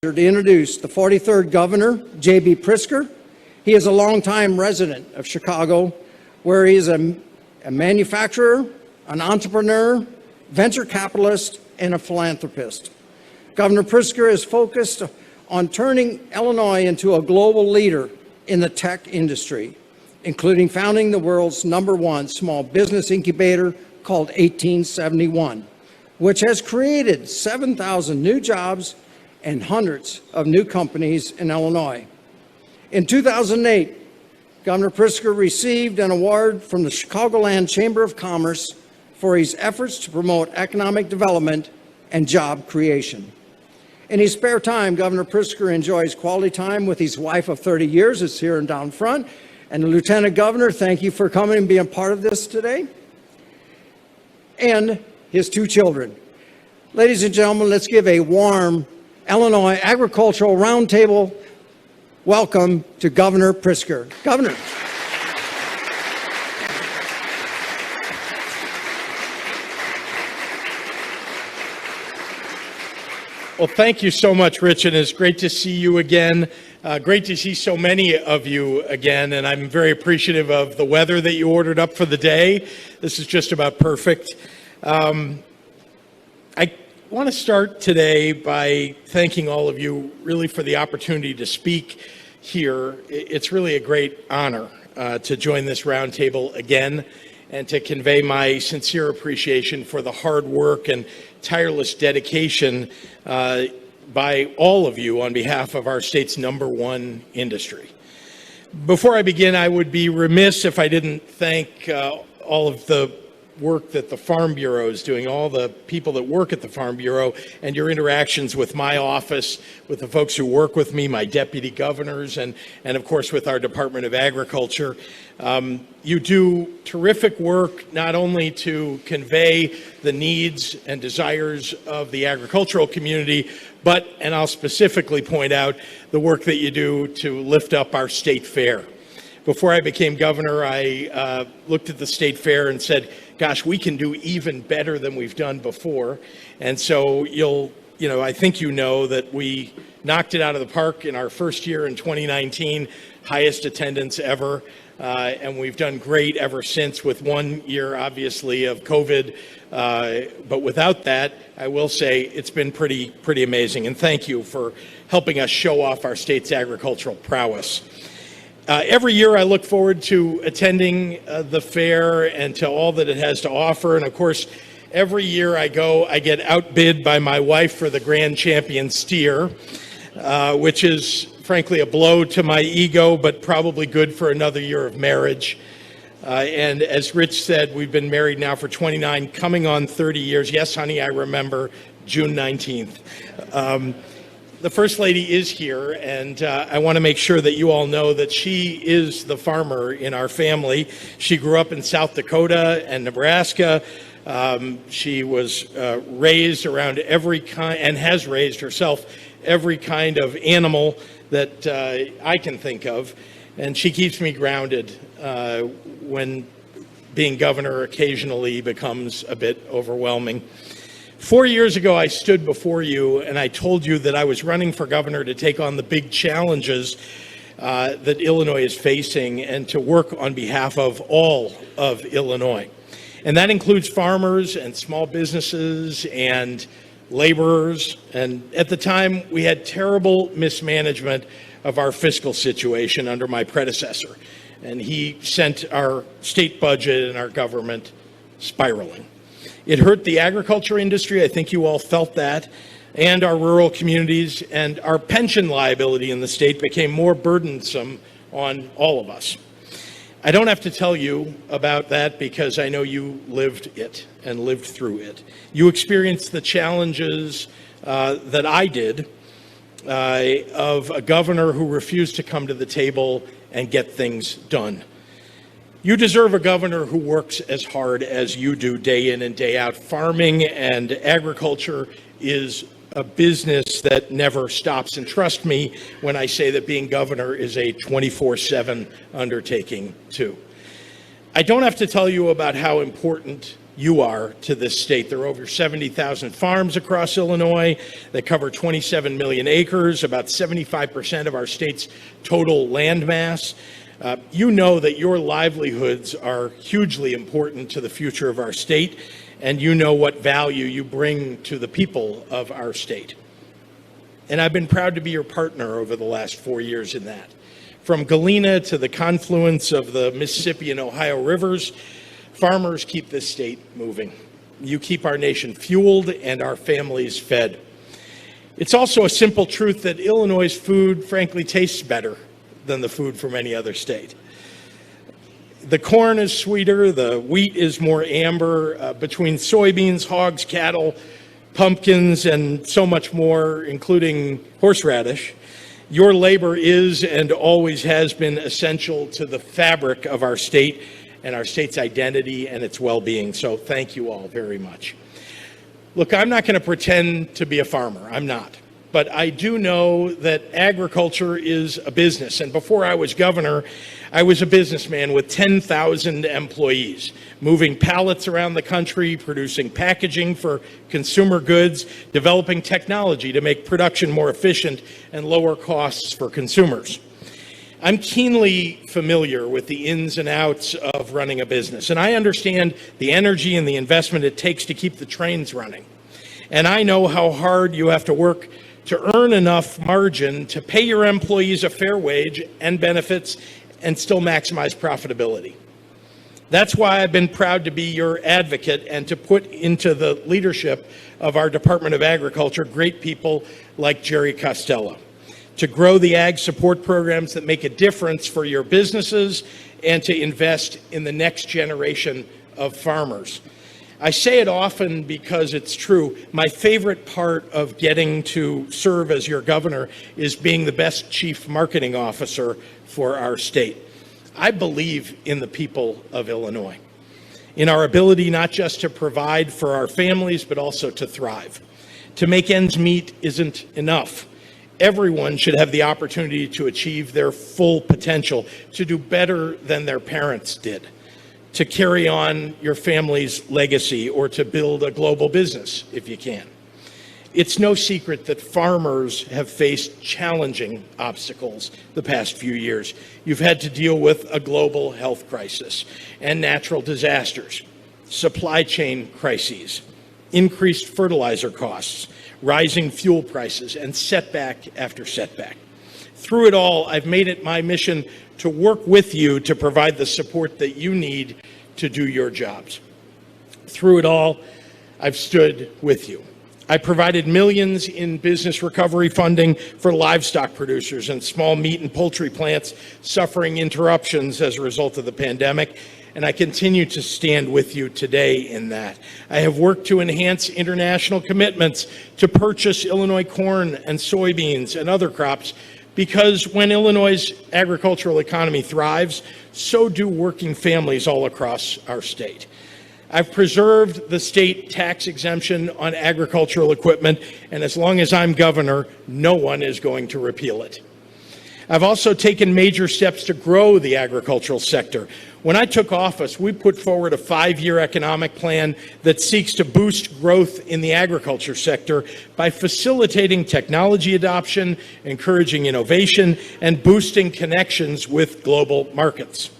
To introduce the 43rd Governor, JB Pritzker. He is a longtime resident of Chicago, where he is a manufacturer, an entrepreneur, venture capitalist, and a philanthropist. Governor Pritzker is focused on turning Illinois into a global leader in the tech industry, including founding the world's #1 small business incubator called 1871, which has created 7,000 new jobs and hundreds of new companies in Illinois. In 2008, Governor Pritzker received an award from the Chicagoland Chamber of Commerce for his efforts to promote economic development and job creation. In his spare time, Governor Pritzker enjoys quality time with his wife of 30 years, it's here and down front, and the Lieutenant Governor, thank you for coming and being part of this today, and his 2 children. Ladies and gentlemen, let's give a warm Illinois Agricultural Roundtable welcome to Governor Pritzker. Governor. Well, thank you so much, Rich, and it's great to see you again. Great to see so many of you again, and I'm very appreciative of the weather that you ordered up for the day. This is just about perfect. I want to start today by thanking all of you really for the opportunity to speak here. It's really a great honor to join this roundtable again and to convey my sincere appreciation for the hard work and tireless dedication by all of you on behalf of our state's #1 industry. Before I begin, I would be remiss if I didn't thank all of the work that the Farm Bureau is doing, all the people that work at the Farm Bureau, and your interactions with my office, with the folks who work with me, my deputy governors, and of course with our Department of Agriculture. You do terrific work not only to convey the needs and desires of the agricultural community, but, and I'll specifically point out, the work that you do to lift up our state fair. Before I became governor, I looked at the state fair and said, gosh, we can do even better than we've done before. And so I think you know that we knocked it out of the park in our first year in 2019, highest attendance ever. And we've done great ever since, with 1 year, obviously, of COVID. But without that, I will say it's been pretty amazing. And thank you for helping us show off our state's agricultural prowess. Every year I look forward to attending the fair and to all that it has to offer. And of course, every year I get outbid by my wife for the grand champion steer, which is frankly a blow to my ego, but probably good for another year of marriage. And as Rich said, we've been married now for 29, coming on 30 years. Yes, honey, I remember June 19th. The First Lady is here, and I want to make sure that you all know that she is the farmer in our family. She grew up in South Dakota and Nebraska. She was raised around every kind, and has raised herself every kind of animal that I can think of, and she keeps me grounded when being governor occasionally becomes a bit overwhelming. 4 years ago, I stood before you and I told you that I was running for governor to take on the big challenges that Illinois is facing and to work on behalf of all of Illinois. And that includes farmers and small businesses and laborers. And at the time, we had terrible mismanagement of our fiscal situation under my predecessor. And he sent our state budget and our government spiraling. It hurt the agriculture industry, I think you all felt that, and our rural communities, and our pension liability in the state became more burdensome on all of us. I don't have to tell you about that because I know you lived it and lived through it. You experienced the challenges that I did of a governor who refused to come to the table and get things done. You deserve a governor who works as hard as you do day in and day out. Farming and agriculture is a business that never stops. And trust me when I say that being governor is a 24/7 undertaking too. I don't have to tell you about how important you are to this state. There are over 70,000 farms across Illinois that cover 27 million acres, about 75% of our state's total land mass. You know that your livelihoods are hugely important to the future of our state, and you know what value you bring to the people of our state. And I've been proud to be your partner over the last 4 years in that. From Galena to the confluence of the Mississippi and Ohio rivers, farmers keep this state moving. You keep our nation fueled and our families fed. It's also a simple truth that Illinois' food, frankly, tastes better than the food from any other state. The corn is sweeter, the wheat is more amber. Between soybeans, hogs, cattle, pumpkins, and so much more, including horseradish, your labor is and always has been essential to the fabric of our state and our state's identity and its well-being. So thank you all very much. Look, I'm not going to pretend to be a farmer. I'm not. But I do know that agriculture is a business. And before I was governor, I was a businessman with 10,000 employees, moving pallets around the country, producing packaging for consumer goods, developing technology to make production more efficient and lower costs for consumers. I'm keenly familiar with the ins and outs of running a business, and I understand the energy and the investment it takes to keep the trains running. And I know how hard you have to work to earn enough margin to pay your employees a fair wage and benefits and still maximize profitability. That's why I've been proud to be your advocate and to put into the leadership of our Department of Agriculture great people like Jerry Costello, to grow the ag support programs that make a difference for your businesses and to invest in the next generation of farmers. I say it often because it's true. My favorite part of getting to serve as your governor is being the best chief marketing officer for our state. I believe in the people of Illinois, in our ability not just to provide for our families, but also to thrive. To make ends meet isn't enough. Everyone should have the opportunity to achieve their full potential, to do better than their parents did, to carry on your family's legacy, or to build a global business if you can. It's no secret that farmers have faced challenging obstacles the past few years. You've had to deal with a global health crisis and natural disasters, supply chain crises, increased fertilizer costs, rising fuel prices, and setback after setback. Through it all, I've made it my mission to work with you to provide the support that you need to do your jobs. Through it all, I've stood with you. I provided millions in business recovery funding for livestock producers and small meat and poultry plants suffering interruptions as a result of the pandemic, and I continue to stand with you today in that. I have worked to enhance international commitments to purchase Illinois corn and soybeans and other crops, because when Illinois' agricultural economy thrives, so do working families all across our state. I've preserved the state tax exemption on agricultural equipment, and as long as I'm governor, no one is going to repeal it. I've also taken major steps to grow the agricultural sector. When I took office, we put forward a 5-year economic plan that seeks to boost growth in the agriculture sector by facilitating technology adoption, encouraging innovation, and boosting connections with global markets.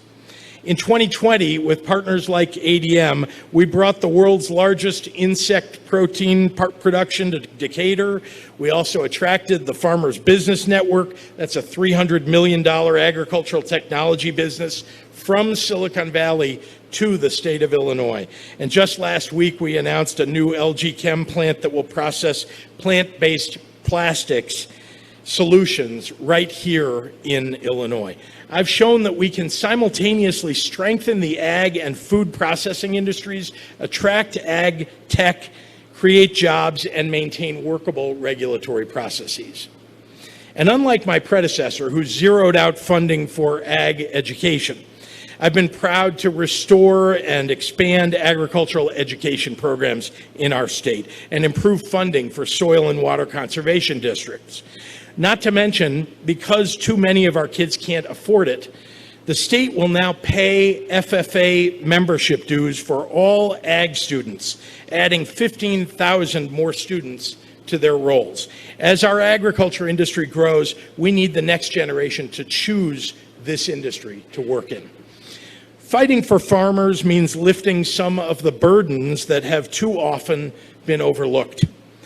In 2020, with partners like ADM, we brought the world's largest insect protein production to Decatur. We also attracted the Farmers Business Network. That's a $300 million agricultural technology business from Silicon Valley to the state of Illinois. And just last week, we announced a new LG Chem plant that will process plant-based plastics solutions right here in Illinois. I've shown that we can simultaneously strengthen the ag and food processing industries, attract ag tech, create jobs, and maintain workable regulatory processes. And unlike my predecessor, who zeroed out funding for ag education, I've been proud to restore and expand agricultural education programs in our state and improve funding for soil and water conservation districts. Not to mention, because too many of our kids can't afford it, The state will now pay FFA membership dues for all ag students, adding 15,000 more students to their rolls. As our agriculture industry grows, we need the next generation to choose this industry to work in. Fighting for farmers means lifting some of the burdens that have too often been overlooked.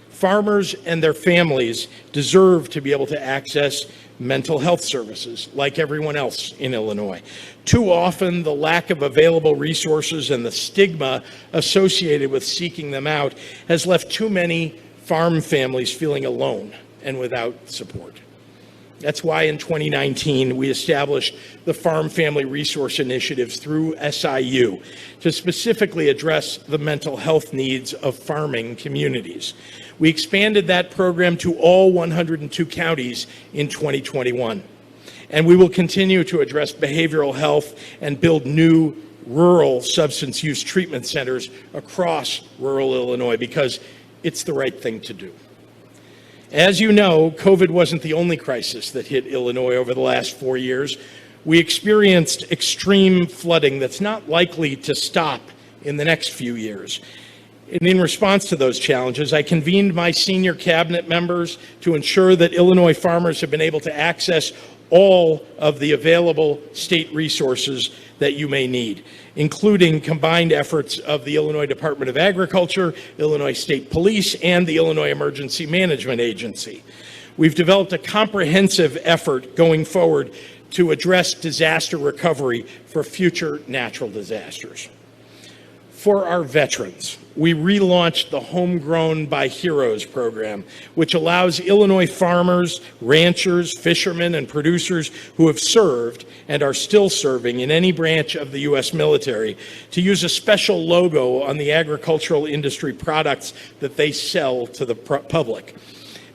Farmers and their families deserve to be able to access mental health services like everyone else in Illinois. Too often, the lack of available resources and the stigma associated with seeking them out has left too many farm families feeling alone and without support. That's why in 2019, we established the Farm Family Resource Initiatives through SIU to specifically address the mental health needs of farming communities. We expanded that program to all 102 counties in 2021. And we will continue to address behavioral health and build new rural substance use treatment centers across rural Illinois because it's the right thing to do. As you know, COVID wasn't the only crisis that hit Illinois over the last 4 years. We experienced extreme flooding that's not likely to stop in the next few years. And in response to those challenges, I convened my senior cabinet members to ensure that Illinois farmers have been able to access all of the available state resources that you may need, including combined efforts of the Illinois Department of Agriculture, Illinois State Police, and the Illinois Emergency Management Agency. We've developed a comprehensive effort going forward to address disaster recovery for future natural disasters. For our veterans, we relaunched the Homegrown by Heroes program, which allows Illinois farmers, ranchers, fishermen, and producers who have served and are still serving in any branch of the U.S. military to use a special logo on the agricultural industry products that they sell to the public.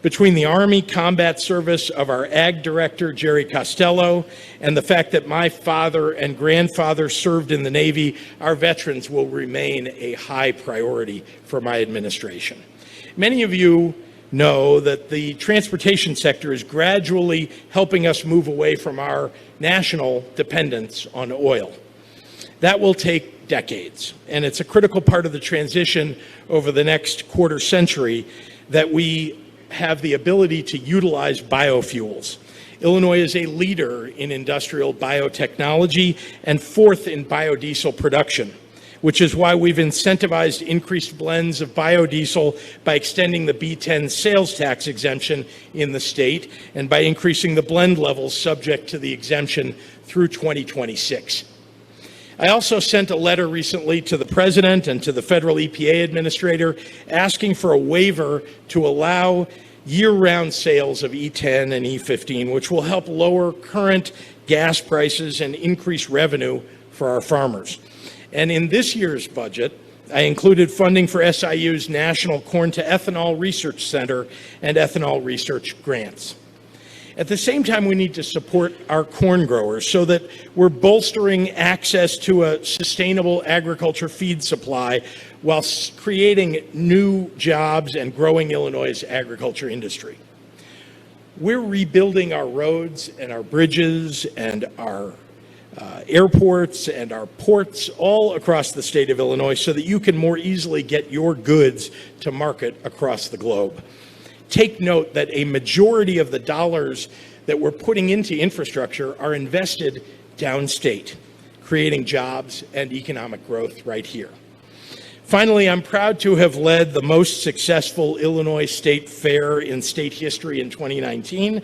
Between the Army Combat Service of our Ag Director, Jerry Costello, and the fact that my father and grandfather served in the Navy, our veterans will remain a high priority for my administration. Many of you know that the transportation sector is gradually helping us move away from our national dependence on oil. That will take decades, and it's a critical part of the transition over the next quarter century that we have the ability to utilize biofuels. Illinois is a leader in industrial biotechnology and fourth in biodiesel production, which is why we've incentivized increased blends of biodiesel by extending the B10 sales tax exemption in the state and by increasing the blend levels subject to the exemption through 2026. I also sent a letter recently to the President and to the Federal EPA Administrator asking for a waiver to allow year-round sales of E10 and E15, which will help lower current gas prices and increase revenue for our farmers. And in this year's budget, I included funding for SIU's National Corn to Ethanol Research Center and ethanol research grants. At the same time, we need to support our corn growers so that we're bolstering access to a sustainable agriculture feed supply while creating new jobs and growing Illinois' agriculture industry. We're rebuilding our roads and our bridges and our airports and our ports all across the state of Illinois so that you can more easily get your goods to market across the globe. Take note that a majority of the dollars that we're putting into infrastructure are invested downstate, creating jobs and economic growth right here. Finally, I'm proud to have led the most successful Illinois State Fair in state history in 2019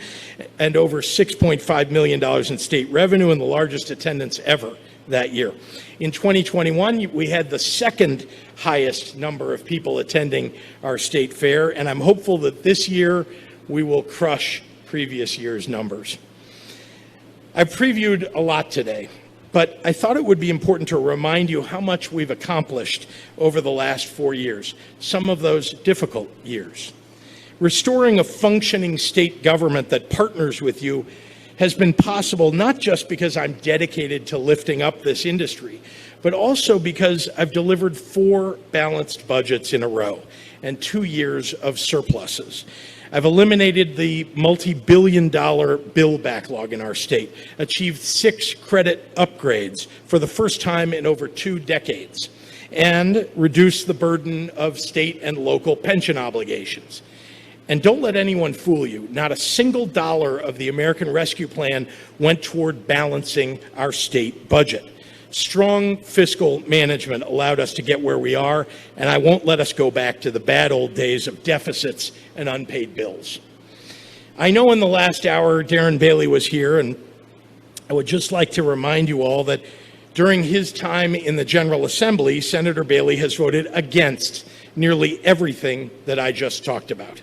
and over $6.5 million in state revenue and the largest attendance ever that year. In 2021, we had the second highest number of people attending our state fair, and I'm hopeful that this year we will crush previous year's numbers. I've previewed a lot today, but I thought it would be important to remind you how much we've accomplished over the last 4 years, some of those difficult years. Restoring a functioning state government that partners with you has been possible not just because I'm dedicated to lifting up this industry, but also because I've delivered 4 balanced budgets in a row and 2 years of surpluses. I've eliminated the multi-billion-dollar bill backlog in our state, achieved 6 credit upgrades for the first time in over 2 decades, and reduced the burden of state and local pension obligations. And don't let anyone fool you. Not a single dollar of the American Rescue Plan went toward balancing our state budget. Strong fiscal management allowed us to get where we are, and I won't let us go back to the bad old days of deficits and unpaid bills. I know in the last hour Darren Bailey was here, and I would just like to remind you all that during his time in the General Assembly, Senator Bailey has voted against nearly everything that I just talked about.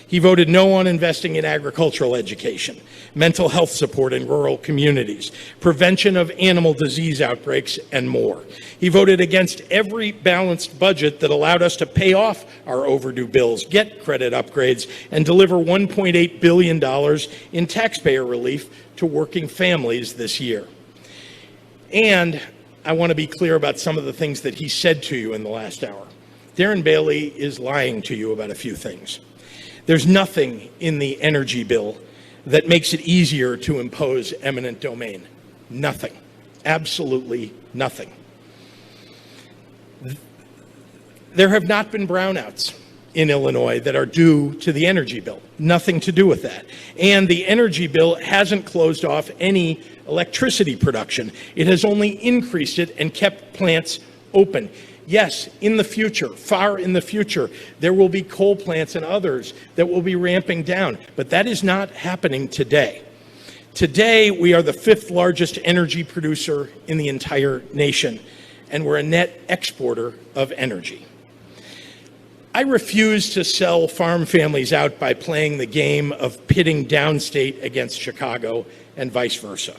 He voted no on investing in agricultural education, mental health support in rural communities, prevention of animal disease outbreaks, and more. He voted against every balanced budget that allowed us to pay off our overdue bills, get credit upgrades, and deliver $1.8 billion in taxpayer relief to working families this year. And I want to be clear about some of the things that he said to you in the last hour. Darren Bailey is lying to you about a few things. There's nothing in the energy bill that makes it easier to impose eminent domain. Nothing. Absolutely nothing. There have not been brownouts in Illinois that are due to the energy bill. Nothing to do with that. And the energy bill hasn't closed off any electricity production. It has only increased it and kept plants open. Yes, in the future, far in the future, there will be coal plants and others that will be ramping down, but that is not happening today. Today, we are the 5th largest energy producer in the entire nation, and we're a net exporter of energy. I refuse to sell farm families out by playing the game of pitting downstate against Chicago and vice versa.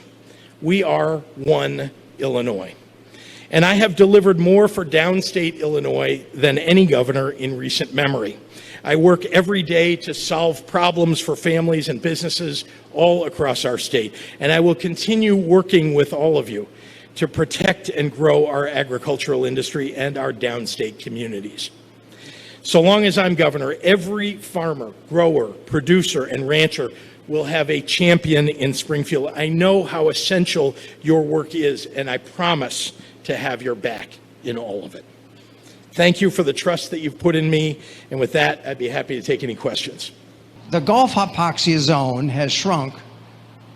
We are one Illinois. And I have delivered more for downstate Illinois than any governor in recent memory. I work every day to solve problems for families and businesses all across our state, and I will continue working with all of you to protect and grow our agricultural industry and our downstate communities. So long as I'm governor, every farmer, grower, producer, and rancher will have a champion in Springfield. I know how essential your work is, and I promise to have your back in all of it. Thank you for the trust that you've put in me, and with that, I'd be happy to take any questions. The Gulf hypoxia zone has shrunk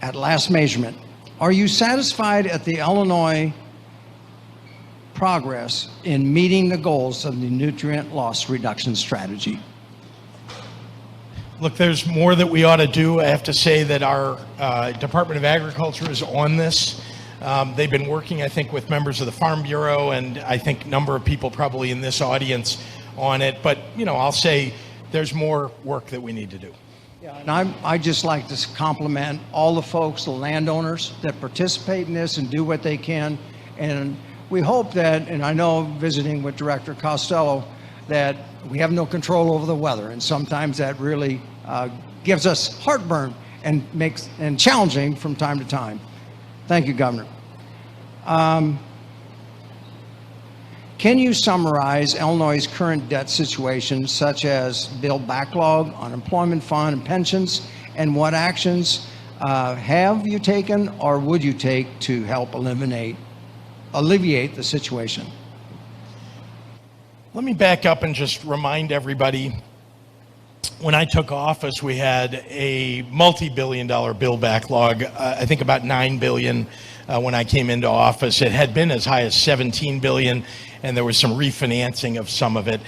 at last measurement. Are you satisfied at the Illinois progress in meeting the goals of the nutrient loss reduction strategy? Look, there's more that we ought to do. I have to say that our Department of Agriculture is on this. They've been working, I think, with members of the Farm Bureau, and I think a number of people probably in this audience on it. But, you know, I'll say there's more work that we need to do. Yeah, and I'd just like to compliment all the folks, the landowners that participate in this and do what they can. And we hope that, and I know visiting with Director Costello, that we have no control over the weather. And sometimes that really gives us heartburn and makes and challenging from time to time. Thank you, Governor. Can you summarize Illinois' current debt situation, such as bill backlog, unemployment fund, and pensions, and what actions have you taken or would you take to help alleviate the situation? Let me back up and just remind everybody, when I took office, we had a multi-billion-dollar bill backlog, I think about $9 billion when I came into office. It had been as high as $17 billion, and there was some refinancing of some of it.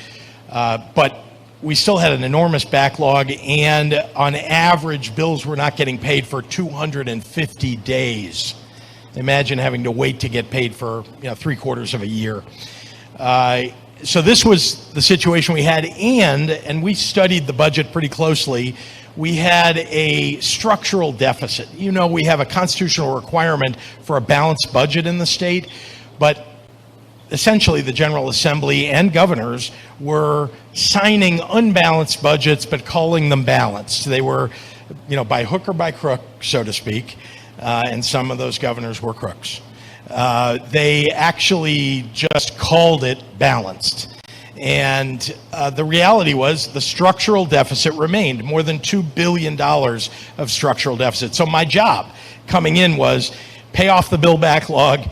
But we still had an enormous backlog, and on average, bills were not getting paid for 250 days. Imagine having to wait to get paid for 3/4 of a year. So this was the situation we had, and we studied the budget pretty closely. We had a structural deficit. You know, we have a constitutional requirement for a balanced budget in the state, but essentially the General Assembly and governors were signing unbalanced budgets but calling them balanced. They were, by hook or by crook, so to speak, and some of those governors were crooks. They actually just called it balanced. And the reality was the structural deficit remained, more than $2 billion of structural deficit. So my job coming in was pay off the bill backlog,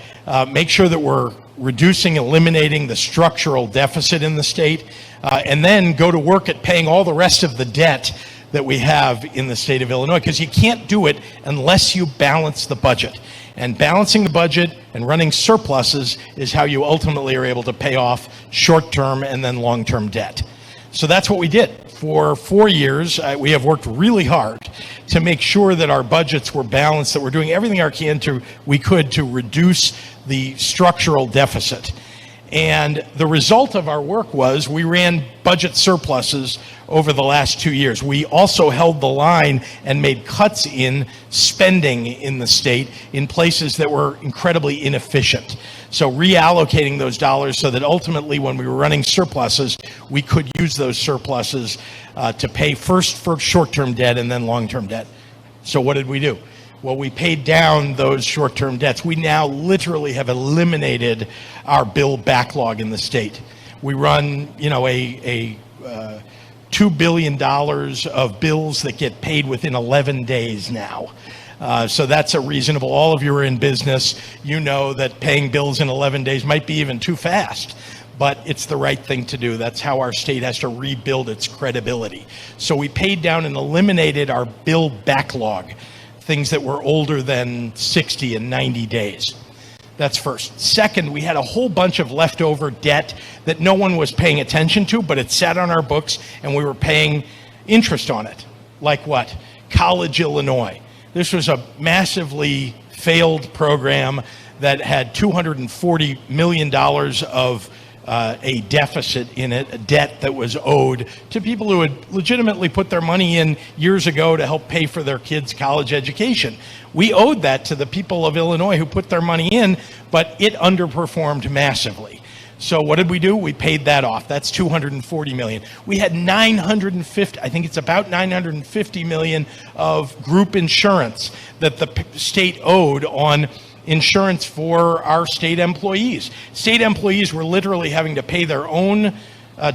make sure that we're reducing, eliminating the structural deficit in the state, and then go to work at paying all the rest of the debt that we have in the state of Illinois, because you can't do it unless you balance the budget. And balancing the budget and running surpluses is how you ultimately are able to pay off short-term and then long-term debt. So that's what we did. For 4 years, we have worked really hard to make sure that our budgets were balanced, that we're doing everything we could to reduce the structural deficit. And the result of our work was we ran budget surpluses over the last 2 years. We also held the line and made cuts in spending in the state in places that were incredibly inefficient. So reallocating those dollars so that ultimately when we were running surpluses, we could use those surpluses to pay first for short-term debt and then long-term debt. So what did we do? Well, we paid down those short-term debts. We now literally have eliminated our bill backlog in the state. We run, $2 billion of bills that get paid within 11 days now. So that's a reasonable, all of you are in business, you know that paying bills in 11 days might be even too fast, but it's the right thing to do. That's how our state has to rebuild its credibility. So we paid down and eliminated our bill backlog, things that were older than 60 and 90 days. That's first. Second, we had a whole bunch of leftover debt that no one was paying attention to, but it sat on our books and we were paying interest on it. Like what? College Illinois. This was a massively failed program that had $240 million of a deficit in it, a debt that was owed to people who had legitimately put their money in years ago to help pay for their kids' college education. We owed that to the people of Illinois who put their money in, but it underperformed massively. So what did we do? We paid that off. That's $240 million. We had about $950 million of group insurance that the state owed on insurance for our state employees. State employees were literally having to pay their own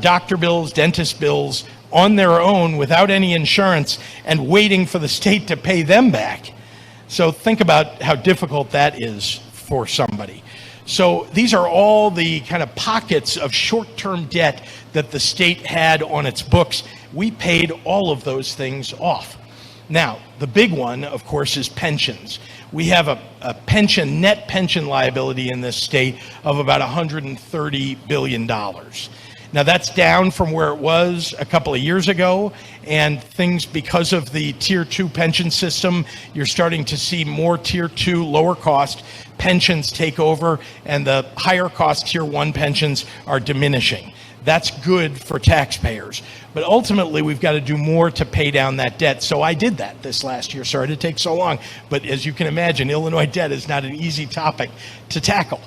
doctor bills, dentist bills on their own without any insurance and waiting for the state to pay them back. So think about how difficult that is for somebody. So these are all the kind of pockets of short-term debt that the state had on its books. We paid all of those things off. Now, the big one, of course, is pensions. We have a net pension liability in this state of about $130 billion. Now, that's down from where it was a couple of years ago, and things, because of the Tier 2 pension system, you're starting to see more Tier 2 lower cost pensions take over, and the higher cost Tier 1 pensions are diminishing. That's good for taxpayers. But ultimately, we've got to do more to pay down that debt. So I did that this last year. Sorry to take so long. But as you can imagine, Illinois debt is not an easy topic to tackle.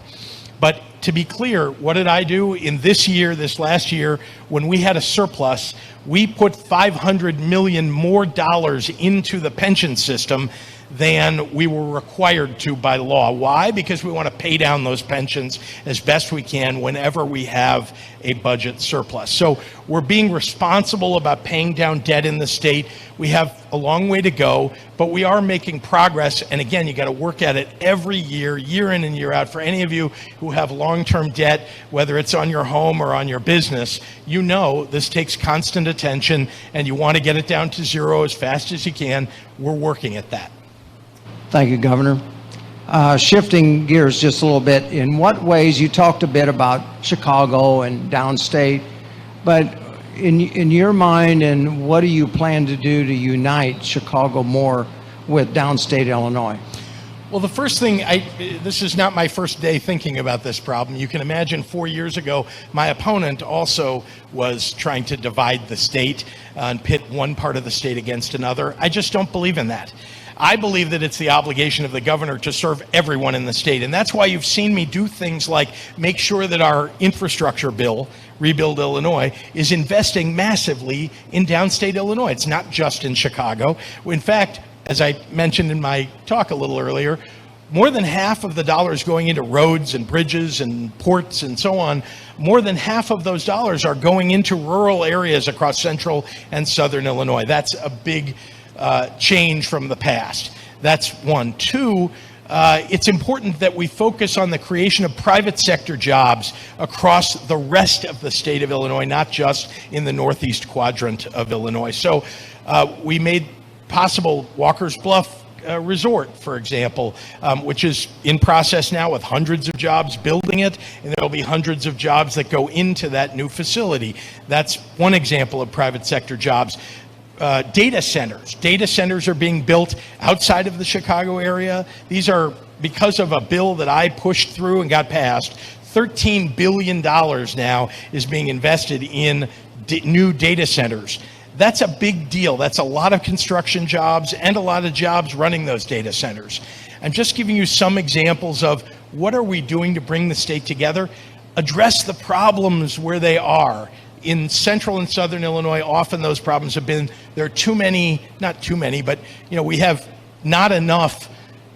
But to be clear, what did I do in this last year, when we had a surplus, we put $500 million more dollars into the pension system than we were required to by law. Why? Because we want to pay down those pensions as best we can whenever we have a budget surplus. So we're being responsible about paying down debt in the state. We have a long way to go, but we are making progress. And again, you got to work at it every year, year in and year out. For any of you who have long-term debt, whether it's on your home or on your business, you know this takes constant attention and you want to get it down to zero as fast as you can. We're working at that. Thank you, Governor. Shifting gears just a little bit, in what ways, you talked a bit about Chicago and downstate, but in your mind, and what do you plan to do to unite Chicago more with downstate Illinois? Well, the first thing, this is not my first day thinking about this problem. You can imagine 4 years ago, my opponent also was trying to divide the state and pit one part of the state against another. I just don't believe in that. I believe that it's the obligation of the governor to serve everyone in the state. And that's why you've seen me do things like make sure that our infrastructure bill, Rebuild Illinois, is investing massively in downstate Illinois. It's not just in Chicago. In fact, as I mentioned in my talk a little earlier, more than half of the dollars going into roads and bridges and ports and so on, more than half of those dollars are going into rural areas across central and southern Illinois. That's a big change from the past. That's one. Two, it's important that we focus on the creation of private sector jobs across the rest of the state of Illinois, not just in the northeast quadrant of Illinois. So we made possible Walker's Bluff Resort, for example, which is in process now with hundreds of jobs building it, and there will be hundreds of jobs that go into that new facility. That's one example of private sector jobs. Data centers. Data centers are being built outside of the Chicago area. These are, because of a bill that I pushed through and got passed, $13 billion now is being invested in new data centers. That's a big deal. That's a lot of construction jobs and a lot of jobs running those data centers. I'm just giving you some examples of what are we doing to bring the state together, address the problems where they are. In central and southern Illinois, often those problems have been there are too many, not too many, but we have not enough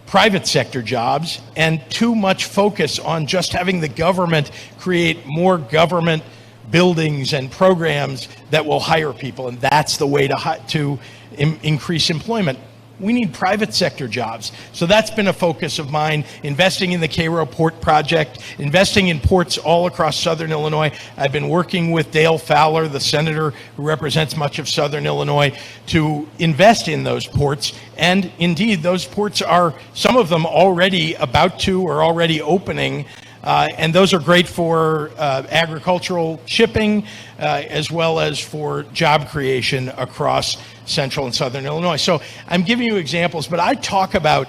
private sector jobs and too much focus on just having the government create more government buildings and programs that will hire people, and that's the way to increase employment. We need private sector jobs. So that's been a focus of mine, investing in the Cairo Port Project, investing in ports all across southern Illinois. I've been working with Dale Fowler, the senator who represents much of southern Illinois, to invest in those ports. And indeed, those ports are, some of them already about to or already opening. And those are great for agricultural shipping as well as for job creation across central and southern Illinois. So I'm giving you examples, but I talk about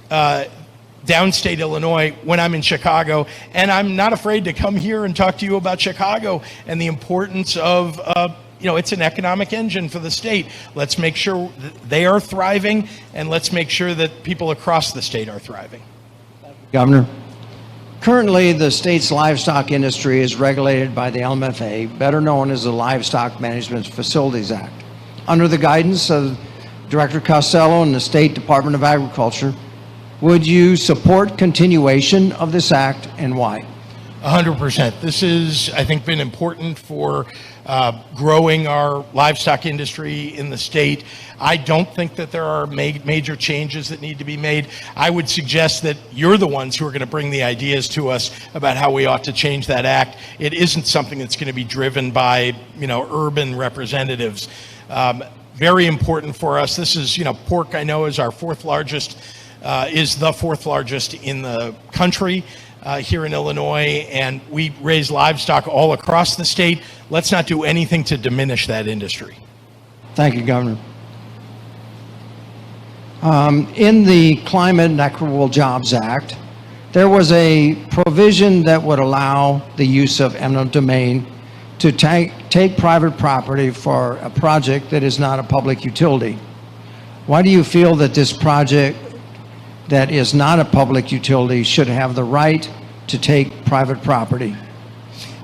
downstate Illinois when I'm in Chicago, and I'm not afraid to come here and talk to you about Chicago and the importance of it's an economic engine for the state. Let's make sure that they are thriving, and let's make sure that people across the state are thriving. Governor. Currently, the state's livestock industry is regulated by the LMFA, better known as the Livestock Management Facilities Act. Under the guidance of Director Costello and the State Department of Agriculture, would you support continuation of this act, and why? 100%. This has, I think, been important for growing our livestock industry in the state. I don't think that there are major changes that need to be made. I would suggest that you're the ones who are going to bring the ideas to us about how we ought to change that act. It isn't something that's going to be driven by, urban representatives. Very important for us. This is, pork, I know, is our fourth largest, is the fourth largest in the country. Here in Illinois, and we raise livestock all across the state. Let's not do anything to diminish that industry. Thank you, Governor. In the Climate and Equitable Jobs Act, there was a provision that would allow the use of eminent domain to take private property for a project that is not a public utility. Why do you feel that this project that is not a public utility should have the right to take private property?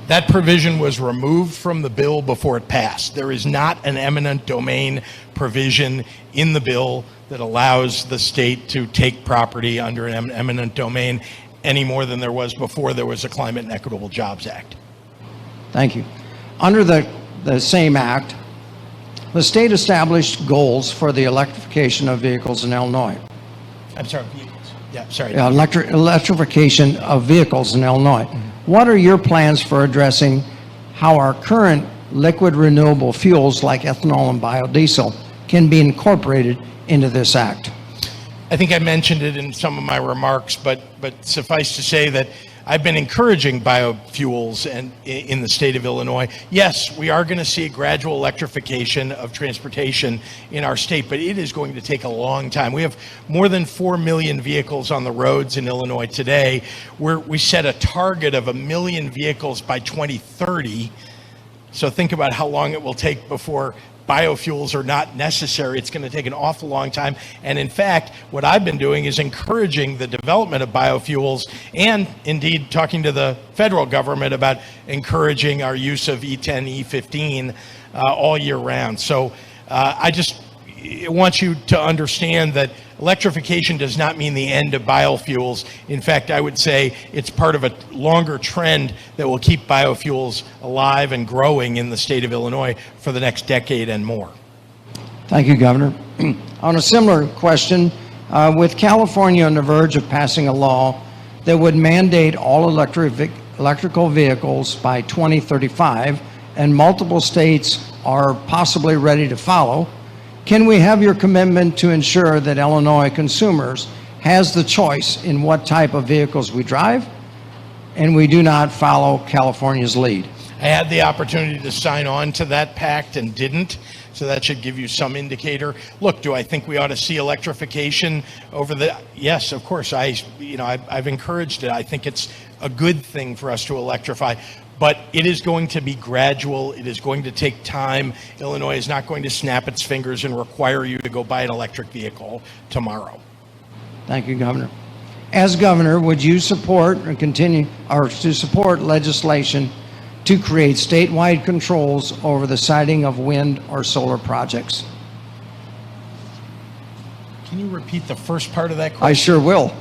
That provision was removed from the bill before it passed. There is not an eminent domain provision in the bill that allows the state to take property under an eminent domain any more than there was before there was a Climate and Equitable Jobs Act. Thank you. Under the same act, the state established goals for the electrification of vehicles in Illinois. I'm sorry, vehicles. Yeah, sorry. Electrification of vehicles in Illinois. Mm-hmm. What are your plans for addressing how our current liquid renewable fuels like ethanol and biodiesel can be incorporated into this act? I think I mentioned it in some of my remarks, but suffice to say that I've been encouraging biofuels and in the state of Illinois. Yes, we are going to see a gradual electrification of transportation in our state, but it is going to take a long time. We have more than 4 million vehicles on the roads in Illinois today. We set a target of 1 million vehicles by 2030. So think about how long it will take before biofuels are not necessary. It's going to take an awful long time. And in fact, what I've been doing is encouraging the development of biofuels and indeed talking to the federal government about encouraging our use of E10, E15 all year round. So I want you to understand that electrification does not mean the end of biofuels. In fact, I would say it's part of a longer trend that will keep biofuels alive and growing in the state of Illinois for the next decade and more. Thank you, Governor. On a similar question, with California on the verge of passing a law that would mandate all electrical vehicles by 2035, and multiple states are possibly ready to follow, can we have your commitment to ensure that Illinois consumers has the choice in what type of vehicles we drive, and we do not follow California's lead? I had the opportunity to sign on to that pact and didn't, so that should give you some indicator. Look, do I think we ought to see electrification over the? Yes, of course. I've encouraged it. I think it's a good thing for us to electrify, but it is going to be gradual. It is going to take time. Illinois is not going to snap its fingers and require you to go buy an electric vehicle tomorrow. Thank you, Governor. As Governor, would you support and continue or to support legislation to create statewide controls over the siting of wind or solar projects? Can you repeat the first part of that question? I sure will.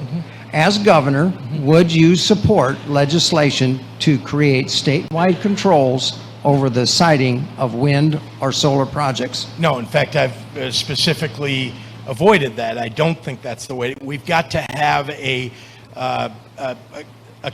As Governor, would you support legislation to create statewide controls over the siting of wind or solar projects? No, in fact, I've specifically avoided that. I don't think that's the way. We've got to have a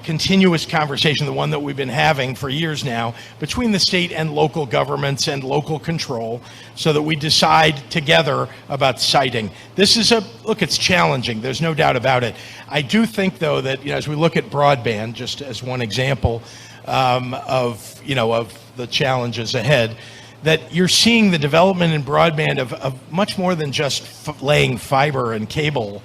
continuous conversation, the one that we've been having for years now, between the state and local governments and local control, so that we decide together about siting. This is look, it's challenging. There's no doubt about it. I do think, though, that as we look at broadband, just as one example of the challenges ahead, that you're seeing the development in broadband of much more than just laying fiber and cable.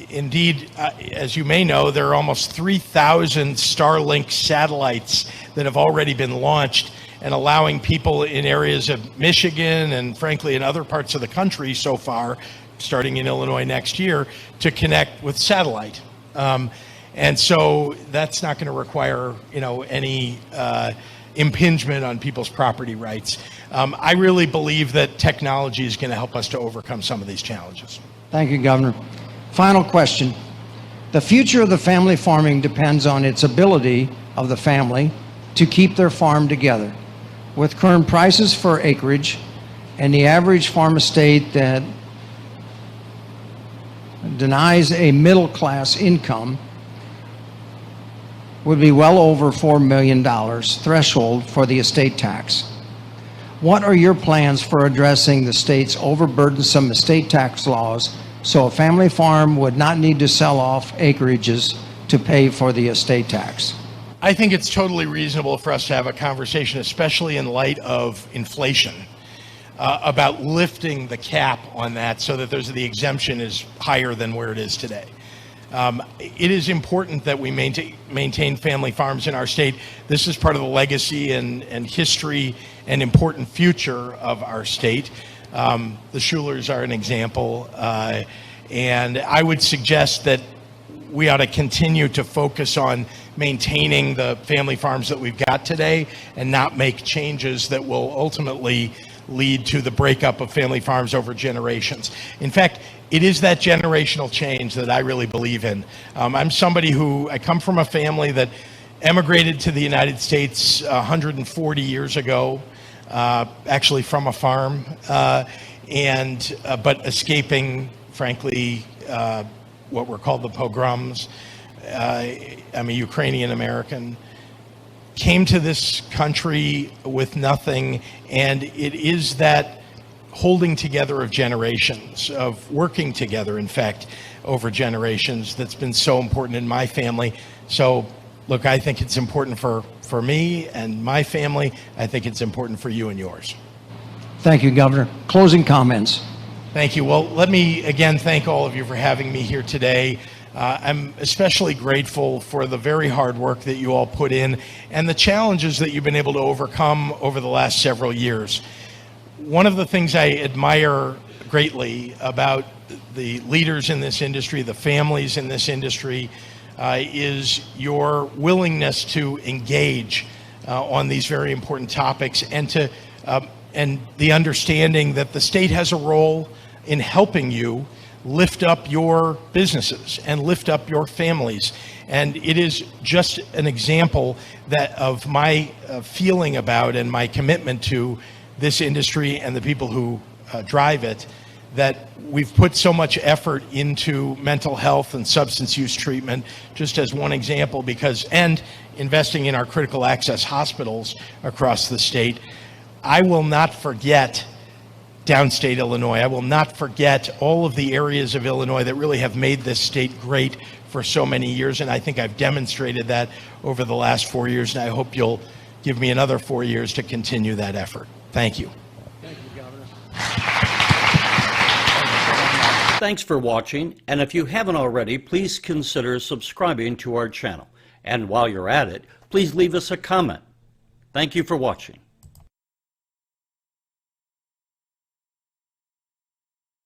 Indeed, as you may know, there are almost 3,000 Starlink satellites that have already been launched and allowing people in areas of Michigan and, frankly, in other parts of the country so far, starting in Illinois next year, to connect with satellite. And so that's not going to require, any impingement on people's property rights. I really believe that technology is going to help us to overcome some of these challenges. Thank you, Governor. Final question. The future of the family farming depends on its ability of the family to keep their farm together. With current prices for acreage and the average farm estate that denies a middle-class income would be well over $4 million threshold for the estate tax. What are your plans for addressing the state's overburdensome estate tax laws so a family farm would not need to sell off acreages to pay for the estate tax? I think it's totally reasonable for us to have a conversation, especially in light of inflation, about lifting the cap on that so that the exemption is higher than where it is today. It is important that we maintain family farms in our state. This is part of the legacy and history and important future of our state. The Schulers are an example, and I would suggest that we ought to continue to focus on maintaining the family farms that we've got today and not make changes that will ultimately lead to the breakup of family farms over generations. In fact, it is that generational change that I really believe in. I'm somebody I come from a family that emigrated to the United States 140 years ago, actually from a farm, but escaping, frankly, what were called the pogroms. I'm a Ukrainian American. Came to this country with nothing, and it is that holding together of generations, of working together, in fact, over generations, that's been so important in my family. So, look, I think it's important for me and my family. I think it's important for you and yours. Thank you, Governor. Closing comments. Thank you. Well, let me again thank all of you for having me here today. I'm especially grateful for the very hard work that you all put in and the challenges that you've been able to overcome over the last several years. One of the things I admire greatly about the leaders in this industry, the families in this industry, is your willingness to engage on these very important topics and to and the understanding that the state has a role in helping you lift up your businesses and lift up your families. And it is just an example that of my feeling about and my commitment to this industry and the people who drive it, that we've put so much effort into mental health and substance use treatment, just as one example, and investing in our critical access hospitals across the state. I will not forget downstate Illinois. I will not forget all of the areas of Illinois that really have made this state great for so many years, and I think I've demonstrated that over the last 4 years, and I hope you'll give me another 4 years to continue that effort. Thank you. Thank you, Governor. Thanks for watching, and if you haven't already, please consider subscribing to our channel. And while you're at it, please leave us a comment. Thank you for watching.